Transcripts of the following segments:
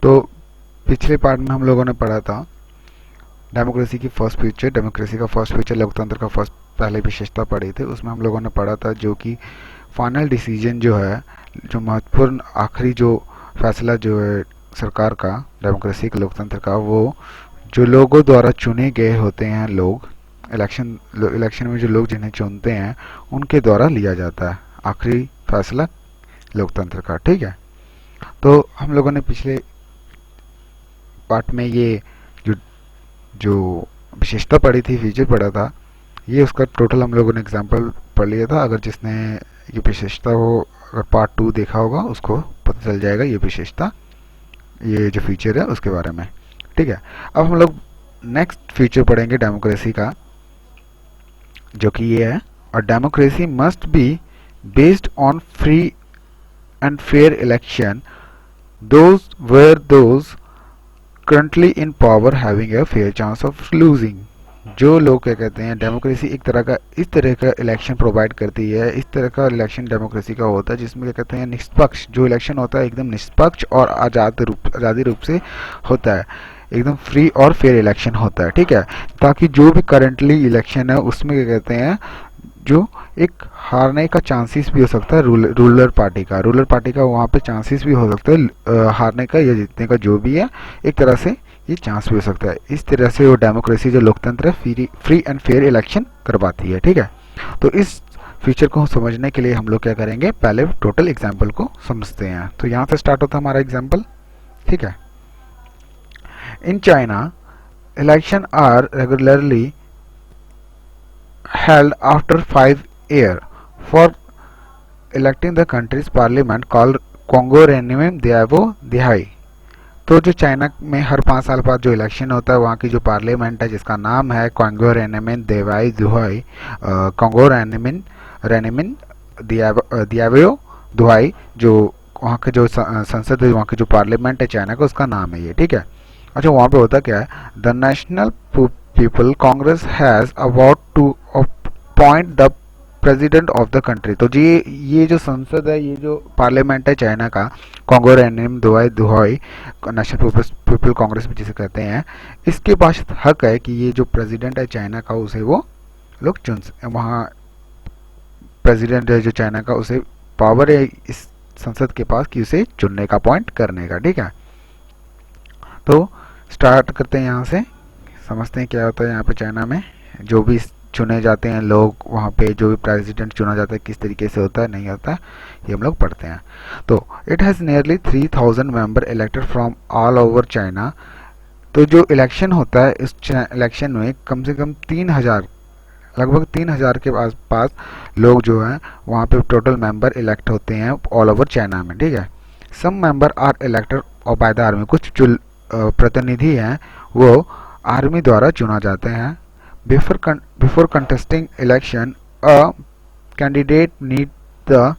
तो पिछले पार्ट में हम लोगों ने पढ़ा था डेमोक्रेसी की फर्स्ट फीचर, डेमोक्रेसी का फर्स्ट फीचर, लोकतंत्र का फर्स्ट पहले विशेषता पढ़ी थी। उसमें हम लोगों ने पढ़ा था जो कि फाइनल डिसीजन जो है, जो महत्वपूर्ण आखिरी जो फैसला जो है सरकार का, डेमोक्रेसी का, लोकतंत्र का, वो जो लोगों द्वारा चुने गए होते हैं लोग, इलेक्शन में जो लोग जिन्हें चुनते हैं उनके द्वारा लिया जाता है आखिरी फैसला लोकतंत्र का। ठीक है, तो हम लोगों ने पिछले पार्ट में ये जो जो विशेषता पढ़ी थी, फीचर पढ़ा था, ये उसका टोटल हम लोगों ने एग्जाम्पल पढ़ लिया था। अगर जिसने ये विशेषता हो, अगर पार्ट 2 देखा होगा उसको पता चल जाएगा ये विशेषता, ये जो फीचर है उसके बारे में। ठीक है, अब हम लोग नेक्स्ट फीचर पढ़ेंगे डेमोक्रेसी का, जो कि ये है, और democracy must be based on free and fair election those where those currently in power having a fair chance of losing। जो लोग क्या कहते हैं, डेमोक्रेसी एक तरह का, इस तरह का इलेक्शन प्रोवाइड करती है, इस तरह का इलेक्शन डेमोक्रेसी का होता है जिसमें क्या कहते हैं निष्पक्ष, जो इलेक्शन होता है एकदम निष्पक्ष और आज़ादी रूप से होता है, एकदम फ्री और फेयर इलेक्शन होता है। ठीक है, ताकि जो भी करंटली इलेक्शन है उसमें क्या कहते हैं, जो एक हारने का चांसेस भी हो सकता है रूलर पार्टी का वहाँ पे चांसेस भी हो सकता है हारने का या जीतने का, जो भी है एक तरह से ये चांस भी हो सकता है। इस तरह से वो डेमोक्रेसी जो लोकतंत्र है फ्री एंड फेयर इलेक्शन करवाती है। ठीक है, तो इस फीचर को समझने के लिए हम लोग क्या करेंगे, पहले टोटल एग्जाम्पल को समझते हैं। तो यहाँ से स्टार्ट होता है हमारा एग्जाम्पल। ठीक है, in China election are regularly held after 5 years for electing the country's parliament called Congo Renmin Diabo Dihai। तो जो चाइना में हर 5 साल बाद जो इलेक्शन होता है, वहाँ की जो पार्लियामेंट है जिसका नाम है कॉन्गो रेनिमिन देवाई दुहाई, कॉन्गो रेनिमिन दियाबो दुहाई, जो वहाँ के जो संसद है, वहाँ की जो पार्लियामेंट है चाइना का, उसका नाम है ये। ठीक है, अच्छा वहाँ पे होता क्या है, the National People Congress has about to appoint the president of the country. तो जी ये जो संसद है, ये जो पार्लियामेंट है चाइना का, कांगो रेनिम दुहाई नेशनल पीपल कांग्रेस भी जिसे कहते हैं, इसके पास हक है कि ये जो प्रेसिडेंट है चाइना का उसे वो लोग चुन, वहाँ प्रेसिडेंट है जो चाइना का, उसे पावर है इस संसद के पास कि उसे चुनने का, अपॉइंट करने का। ठीक है, तो स्टार्ट करते हैं यहाँ से, समझते हैं क्या होता है यहाँ पे चाइना में जो भी चुने जाते हैं लोग, वहाँ पे जो भी प्रेसिडेंट चुना जाता है किस तरीके से होता है, नहीं होता है, ये हम लोग पढ़ते हैं। तो it has nearly 3000 member elected from all over China. तो जो इलेक्शन होता है इस इलेक्शन में कम से कम 3000, लगभग 3000 के आसपास लोग जो हैं वहाँ पे टोटल मेंबर इलेक्ट होते हैं ऑल ओवर चाइना में। ठीक है, सम मेंबर आर इलेक्टेड और बाय द आर्मी, कुछ जो प्रतिनिधि हैं वो आर्मी द्वारा चुना जाते हैं। Before contesting election a candidate need the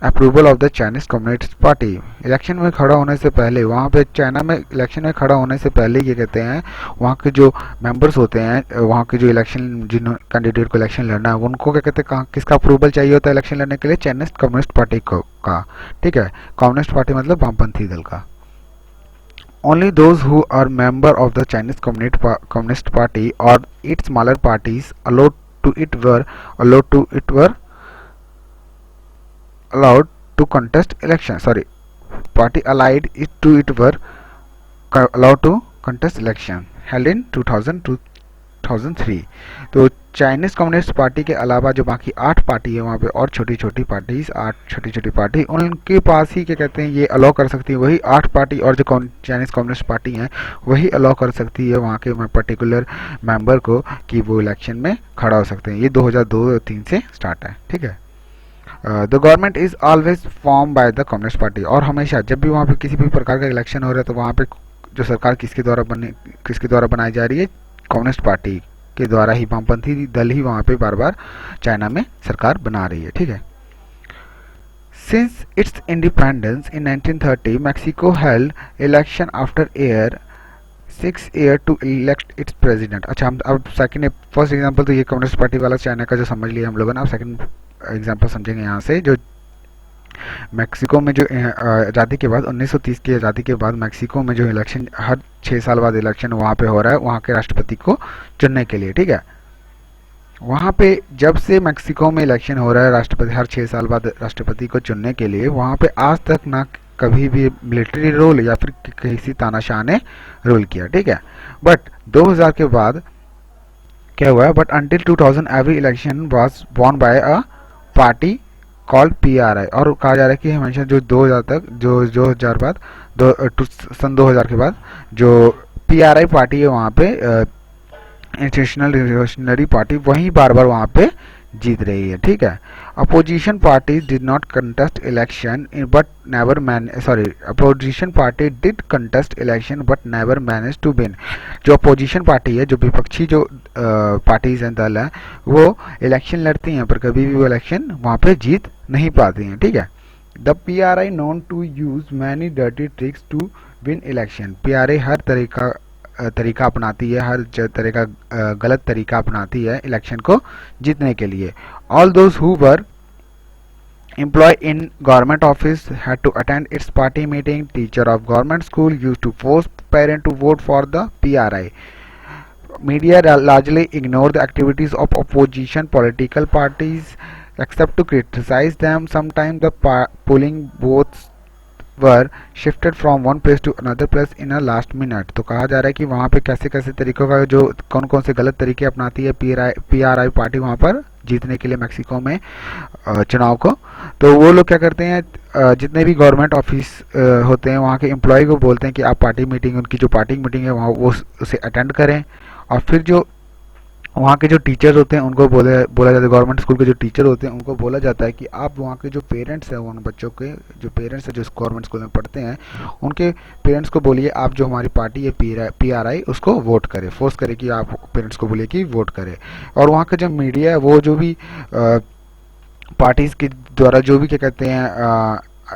approval of the Chinese communist party. Election में खड़ा होने से पहले, वहाँ पे चाइना में इलेक्शन में खड़ा होने से पहले ये कहते हैं, वहाँ के जो मेंबर्स होते हैं, वहाँ के जो इलेक्शन जिन कैंडिडेट को इलेक्शन लड़ना है उनको क्या कहते हैं, किसका अप्रूवल चाहिए होता है इलेक्शन लड़ने के लिए, चाइनीज कम्युनिस्ट पार्टी का। ठीक है, कम्युनिस्ट पार्टी मतलब वामपंथी दल का। Only those who are member of the Chinese Communist Party or its smaller parties allowed to contest election. Sorry, party allied it to it were allowed to contest election held in 2003। तो Chinese communist party के अलावा जो बाकी 8 party है वहाँ पे, और छोटी छोटी पार्टीज, 8 छोटी छोटी पार्टी, उनके पास ही क्या कहते हैं ये अलाउ कर सकती है, वही 8 पार्टी और जो चाइनीज कम्युनिस्ट पार्टी हैं वही अलाउ कर सकती है वहाँ के पर्टिकुलर मेंबर को कि वो इलेक्शन में खड़ा हो सकते हैं। ये 2002-3 से स्टार्ट है। ठीक है, the government is always form by the communist party. और हमेशा जब भी वहाँ पे किसी भी प्रकार का इलेक्शन हो रहा है तो वहाँ पे जो सरकार किसके द्वारा बनाई जा रही है, कम्युनिस्ट पार्टी के द्वारा ही, वामपंथी दल ही वहाँ पे बार बार चाइना में सरकार बना रही है। ठीक है, since its independence in 1930 Mexico held election after year 6 year to elect its president. अच्छा, हम अब सेकंड, फर्स्ट एग्जांपल तो ये कम्युनिस्ट पार्टी वाला चाइना का जो समझ लिया हम लोगों ने, अब सेकंड एग्जांपल समझेंगे यहाँ से। जो मैक्सिको में जो आज़ादी के बाद 1930 की आज़ादी के बाद मैक्सिको में जो इलेक्शन हर 6 साल बाद इलेक्शन वहाँ पे हो रहा है वहाँ के राष्ट्रपति को चुनने के लिए, ठीक है। वहाँ पे जब से मैक्सिको में इलेक्शन हो रहा है राष्ट्रपति हर 6 साल बाद राष्ट्रपति को चुनने के लिए, वहाँ पे आज तक ना कभी भी मिलिट्री रूल या फिर किसी तानाशाह ने रूल किया, ठीक है। बट 2000 के बाद क्या हुआ है, but until 2000 every election was won by a party called PRI, और कहा जा रहा है कि हमेशा जो 2000 तक जो 2000 बाद सन 2000 के बाद जो पीआरआई पार्टी है वहाँ पे इंटरनेशनल रिवोल्यूशनरी पार्टी वहीं बार बार वहाँ पे जीत रही है, ठीक है। Opposition party did not contest election but never man sorry opposition party did contest election but never manage to win. जो अपोजिशन पार्टी है, जो विपक्षी जो पार्टीज हैं, दल हैं, वो इलेक्शन लड़ती हैं पर कभी भी वो इलेक्शन वहाँ पे जीत नहीं पाती हैं, ठीक है। The PRI known to use many dirty tricks to win election. PRI हर तरीका अपनाती है, हर तरह का गलत तरीका अपनाती है इलेक्शन को जीतने के लिए। All those who were employed in government office had to attend its party meeting. Teacher of government school used to force parents to vote for the PRI. Media largely ignored the activities of opposition political parties except to criticize them. Sometimes the polling booths were shifted from one place to another place in a last minute. तो कहा जा रहा है कि वहाँ पे कैसे कैसे तरीकों का जो कौन कौन से गलत तरीके अपनाती है पीआरआई पार्टी वहाँ पर जीतने के लिए मैक्सिको में चुनाव को। तो वो लोग क्या करते हैं, जितने भी गवर्नमेंट ऑफिस होते हैं वहाँ के एम्प्लॉय को बोलते हैं कि आप पार्टी मीटिंग, उनकी जो पार्टी मीटिंग है वहाँ वो उसे अटेंड करें, और फिर जो वहाँ के जो टीचर्स होते हैं उनको बोला जाता है, गवर्नमेंट स्कूल के जो टीचर होते हैं उनको बोला जाता है कि आप वहाँ के जो पेरेंट्स हैं, उन बच्चों के जो पेरेंट्स हैं जो गवर्नमेंट स्कूल में पढ़ते हैं, उनके पेरेंट्स को बोलिए आप जो हमारी पार्टी है पीआरआई उसको वोट करें, फोर्स करें कि आप पेरेंट्स को बोलिए कि वोट करें। और वहाँ का जो मीडिया है वो जो भी पार्टीज़ के द्वारा जो भी क्या कहते हैं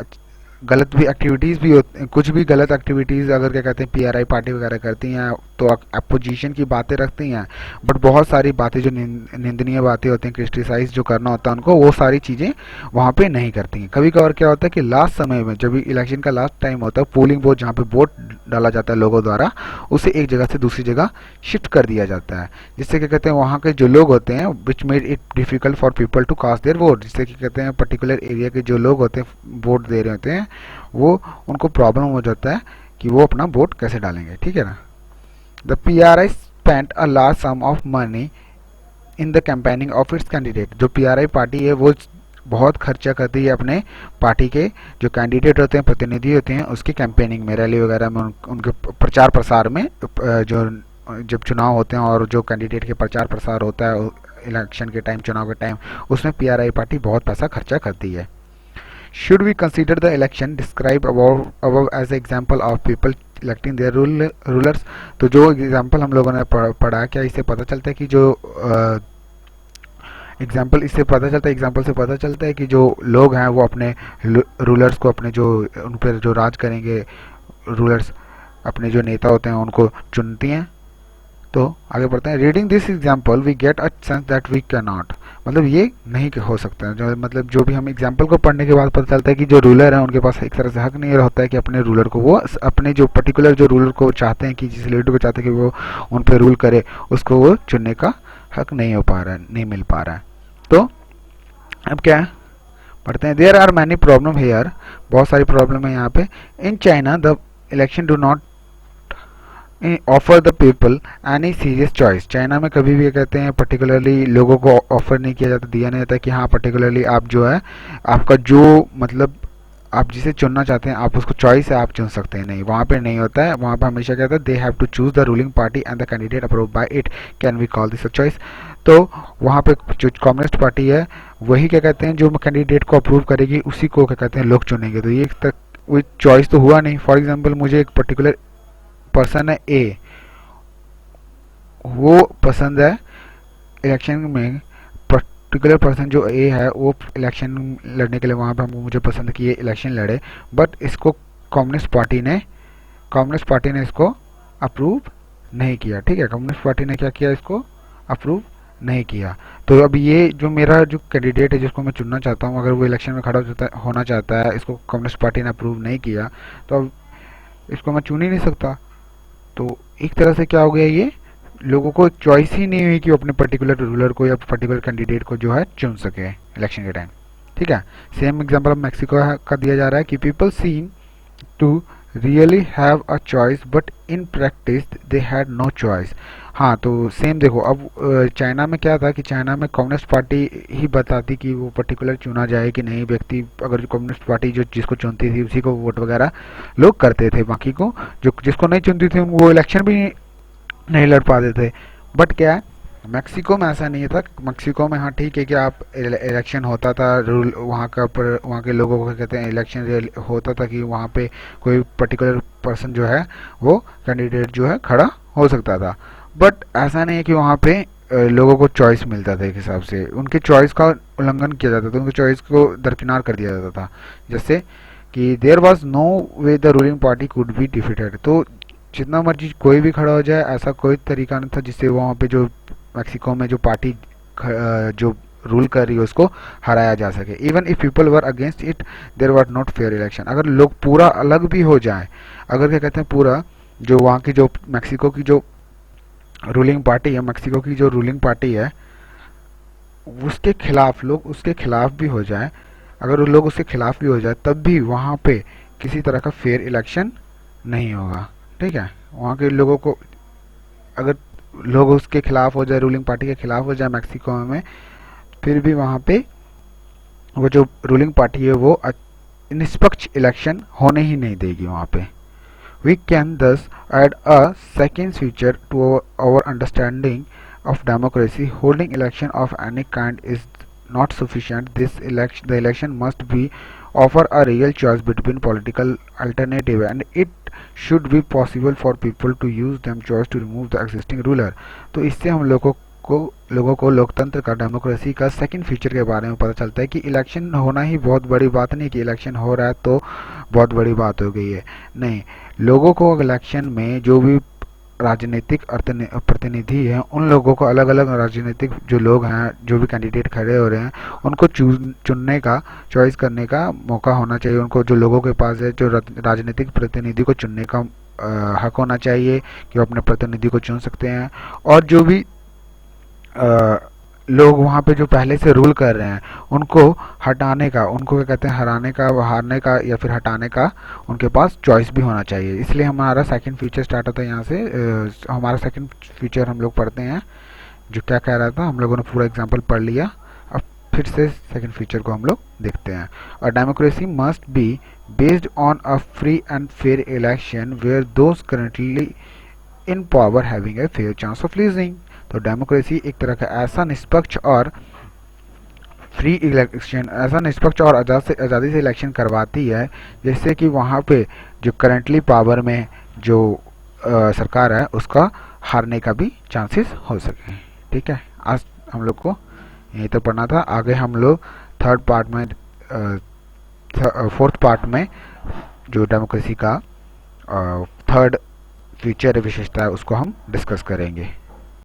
गलत भी एक्टिविटीज़ भी होती, कुछ भी गलत एक्टिविटीज़ अगर क्या कहते हैं पीआरआई पार्टी वगैरह करती हैं तो अपोजिशन की बातें रखती हैं, बट बहुत सारी बातें जो निंदनीय बातें होती हैं, क्रिटिसाइज जो करना होता है उनको, वो सारी चीज़ें वहाँ पे नहीं करती हैं। कभी कभार क्या होता है कि लास्ट समय में जब भी इलेक्शन का लास्ट टाइम होता है, पोलिंग बूथ जहाँ पे वोट डाला जाता है लोगों द्वारा, उसे एक जगह से दूसरी जगह शिफ्ट कर दिया जाता है, जिससे क्या कहते हैं वहाँ के जो लोग होते हैं which made it difficult for people to cast their vote, जिससे क्या कहते हैं पर्टिकुलर एरिया के जो लोग होते हैं वोट दे रहे होते हैं वो उनको प्रॉब्लम हो जाता है कि वो अपना वोट कैसे डालेंगे, ठीक है ना। The PRI spent a large some of money in the campaigning of its candidate. जो पीआरआई पार्टी है वो बहुत खर्चा करती है अपने पार्टी के जो कैंडिडेट होते हैं, प्रतिनिधि होते हैं, उसकी कैंपेनिंग में, रैली वगैरह में, उनके प्रचार प्रसार में, जो जब चुनाव होते हैं और जो कैंडिडेट के प्रचार प्रसार होता है इलेक्शन के टाइम, चुनाव के टाइम, उसमें पीआरआई पार्टी बहुत पैसा खर्चा करती है। Should we consider the election described above as an example of people electing their rulers? तो जो एग्जाम्पल हम लोगों ने पढ़ा, क्या इससे पता चलता है कि जो एग्जाम्पल से पता चलता है कि जो लोग हैं वो अपने रूलर्स को, अपने जो उन पर जो राज करेंगे रूलर्स, अपने जो नेता होते हैं उनको चुनती हैं। तो आगे बढ़ते हैं। Reading this example we get a sense that we can not, मतलब ये नहीं हो सकता है, जो मतलब जो भी हम एग्जाम्पल को पढ़ने के बाद पता चलता है कि जो रूलर है उनके पास एक तरह से हक नहीं होता है कि अपने रूलर को, वो अपने जो पर्टिकुलर जो रूलर को चाहते हैं कि जिस लीडर को चाहते हैं कि वो उन पर रूल करे, उसको वो चुनने का हक नहीं हो पा रहा है, नहीं मिल पा रहा है। तो अब क्या है, पढ़ते हैं। There are many problem here, बहुत सारी प्रॉब्लम है यहाँ पे। In China the election do not offer the people any serious choice. China में कभी भी कहते हैं पर्टिकुलरली लोगों को ऑफर नहीं किया जाता, दिया नहीं जाता कि हाँ पर्टिकुलरली आप जो है आपका जो मतलब आप जिसे चुनना चाहते हैं आप उसको चॉइस है, आप चुन सकते हैं, नहीं वहाँ पे नहीं होता है। वहाँ पे हमेशा कहता है they have to choose the ruling party and the candidate approve by it can we call this a choice. तो वहाँ पे जो कम्युनिस्ट पार्टी है वही क्या कहते हैं जो कैंडिडेट को अप्रूव करेगी उसी को क्या कहते हैं लोग चुनेंगे। तो ये तक कोई चॉइस तो हुआ नहीं। फॉर एग्जाम्पल मुझे एक पर्टिकुलर पर्सन है ए, वो पसंद है इलेक्शन में, पर्टिकुलर पर्सन जो ए है वो इलेक्शन लड़ने के लिए वहाँ पे मुझे पसंद कि ये इलेक्शन लड़े, बट इसको कम्युनिस्ट पार्टी ने इसको अप्रूव नहीं किया, ठीक है। कम्युनिस्ट पार्टी ने क्या किया, इसको अप्रूव नहीं किया। तो अब ये जो मेरा जो कैंडिडेट है जिसको मैं चुनना चाहता हूँ, अगर वो इलेक्शन में खड़ा होना चाहता है, इसको कम्युनिस्ट पार्टी ने अप्रूव नहीं किया, तो अब इसको मैं चुन ही नहीं सकता। तो एक तरह से क्या हो गया, ये लोगों को एक चॉइस ही नहीं हुई कि वो अपने पर्टिकुलर रूलर को या पर्टिकुलर कैंडिडेट को जो है चुन सके इलेक्शन के टाइम। ठीक है। सेम एग्जांपल अब मैक्सिको का दिया जा रहा है कि people seem to really have a choice but in practice they had no choice. हाँ, तो सेम देखो, अब चाइना में क्या था कि चाइना में कम्युनिस्ट पार्टी ही बताती कि वो पर्टिकुलर चुना जाए कि नहीं, व्यक्ति अगर जो कम्युनिस्ट पार्टी जो जिसको चुनती थी उसी को वोट वगैरह लोग करते थे, बाकी को जो जिसको नहीं चुनती थी वो इलेक्शन भी नहीं लड़ पाते थे। बट क्या है, मैक्सिको में ऐसा नहीं था। मैक्सिको में हाँ ठीक है कि आप इलेक्शन होता था, रूल वहाँ का पर वहाँ के लोगों को कहते हैं इलेक्शन होता था कि वहाँ पे कोई पर्टिकुलर पर्सन जो है वो कैंडिडेट जो है खड़ा हो सकता था। बट ऐसा नहीं है कि वहाँ पे लोगों को चॉइस मिलता था, एक हिसाब से उनके चॉइस का उल्लंघन किया जाता था, उनके चॉइस को दरकिनार कर दिया जाता था। जैसे कि there was no way the ruling party could be defeated. तो जितना मर्जी कोई भी खड़ा हो जाए, ऐसा कोई तरीका नहीं था जिससे वहाँ पे जो मैक्सिको में जो पार्टी जो रूल कर रही है उसको हराया जा सके। Even if people were against it there were not fair election. अगर लोग पूरा अलग भी हो जाए, अगर क्या कहते हैं पूरा जो वहाँ की जो मैक्सिको की जो रूलिंग पार्टी है, मैक्सिको की जो रूलिंग पार्टी है उसके खिलाफ लोग उसके खिलाफ भी हो जाए, अगर वो लोग उसके खिलाफ भी हो जाए तब भी वहाँ पे किसी तरह का फेयर इलेक्शन नहीं होगा। ठीक है। वहाँ के लोगों को अगर लोग उसके खिलाफ हो जाए, रूलिंग पार्टी के खिलाफ हो जाए मैक्सिको में, फिर भी वहाँ पे वो जो रूलिंग पार्टी है वो निष्पक्ष इलेक्शन होने ही नहीं देगी वहाँ पे। We can thus add a second feature to our understanding of democracy. Holding election of any kind is not sufficient. The election must be offer a real choice between political alternative, and it should be possible for people to use them choice to remove the existing ruler. तो इससे हम लोगों को लोकतंत्र का, democracy का second feature के बारे में पता चलता है कि इलेक्शन होना ही बहुत बड़ी बात नहीं, कि इलेक्शन हो रहा है तो बहुत बड़ी बात हो गई है। नहीं, लोगों को इलेक्शन में जो भी राजनीतिक प्रतिनिधि हैं, उन लोगों को अलग अलग राजनीतिक जो लोग हैं, जो भी कैंडिडेट खड़े हो रहे हैं, उनको चुनने का, चॉइस करने का मौका होना चाहिए। उनको जो लोगों के पास है, जो राजनीतिक प्रतिनिधि को चुनने का हक होना चाहिए कि वो अपने प्रतिनिधि को चुन सकते हैं। और जो भी लोग वहाँ पे जो पहले से रूल कर रहे हैं उनको हटाने का, उनको क्या कहते हैं हराने का, हारने का या फिर हटाने का उनके पास चॉइस भी होना चाहिए। इसलिए हमारा सेकंड फीचर स्टार्ट होता है यहाँ से। हमारा सेकंड फीचर हम लोग पढ़ते हैं, जो क्या कह रहा था, हम लोगों ने पूरा एग्जांपल पढ़ लिया। अब फिर से सेकंड फीचर को हम लोग देखते हैं। और democracy must be based on a free and fair election where those currently in power having a fair chance of losing. तो डेमोक्रेसी एक तरह का ऐसा निष्पक्ष और फ्री इलेक्शन, ऐसा निष्पक्ष और आज़ादी से इलेक्शन करवाती है जिससे कि वहाँ पे जो करंटली पावर में जो सरकार है उसका हारने का भी चांसेस हो सके। ठीक है। आज हम लोग को यही तो पढ़ना था। आगे हम लोग थर्ड पार्ट में, फोर्थ पार्ट में जो डेमोक्रेसी का थर्ड फीचर विशेषता है उसको हम डिस्कस करेंगे।